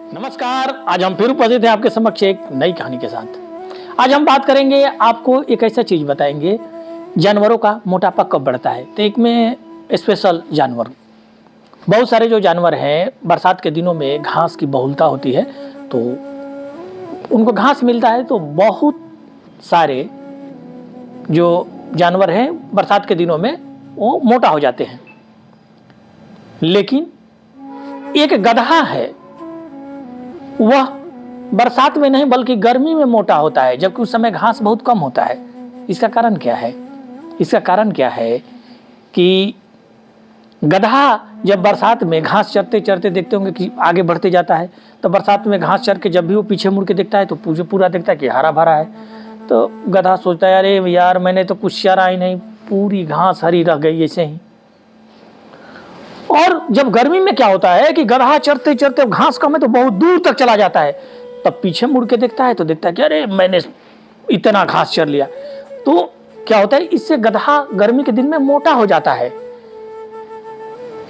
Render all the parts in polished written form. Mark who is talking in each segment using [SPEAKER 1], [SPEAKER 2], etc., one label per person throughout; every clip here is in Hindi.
[SPEAKER 1] नमस्कार, आज हम फिर उपस्थित हैं आपके समक्ष एक नई कहानी के साथ। आज हम बात करेंगे, आपको एक ऐसा चीज बताएंगे, जानवरों का मोटापा कब बढ़ता है। तो एक में स्पेशल जानवर, बहुत सारे जो जानवर हैं, बरसात के दिनों में घास की बहुलता होती है, तो उनको घास मिलता है, तो बहुत सारे जो जानवर हैं बरसात के दिनों में वो मोटा हो जाते हैं। लेकिन एक गधा है, वह बरसात में नहीं बल्कि गर्मी में मोटा होता है, जबकि उस समय घास बहुत कम होता है। इसका कारण क्या है? इसका कारण क्या है कि गधा जब बरसात में घास चरते चरते देखते होंगे कि आगे बढ़ते जाता है, तो बरसात में घास चर के जब भी वो पीछे मुड़ के देखता है तो पूरा देखता है कि हरा भरा है। तो गधा सोचता है, अरे यार मैंने तो कुछ चरा ही नहीं, पूरी घास हरी रह गई ऐसे ही। और जब गर्मी में क्या होता है कि गधा चरते चरते घास कम है तो बहुत दूर तक चला जाता है, तब पीछे मुड़ के देखता है तो देखता है कि अरे मैंने इतना घास चर लिया। तो क्या होता है, इससे गधा गर्मी के दिन में मोटा हो जाता है।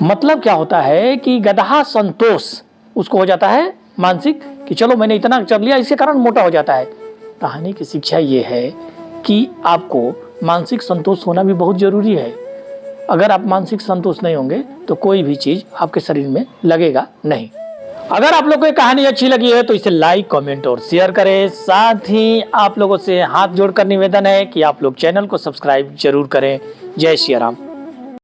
[SPEAKER 1] मतलब क्या होता है कि गधा संतोष उसको हो जाता है मानसिक, कि चलो मैंने इतना चर लिया, इसके कारण मोटा हो जाता है। कहानी की शिक्षा यह है कि आपको मानसिक संतोष होना भी बहुत जरूरी है। अगर आप मानसिक संतोष नहीं होंगे तो कोई भी चीज आपके शरीर में लगेगा नहीं। अगर आप लोगों को कहानी अच्छी लगी है तो इसे लाइक, कमेंट और शेयर करें। साथ ही आप लोगों से हाथ जोड़कर निवेदन है कि आप लोग चैनल को सब्सक्राइब जरूर करें। जय श्री राम।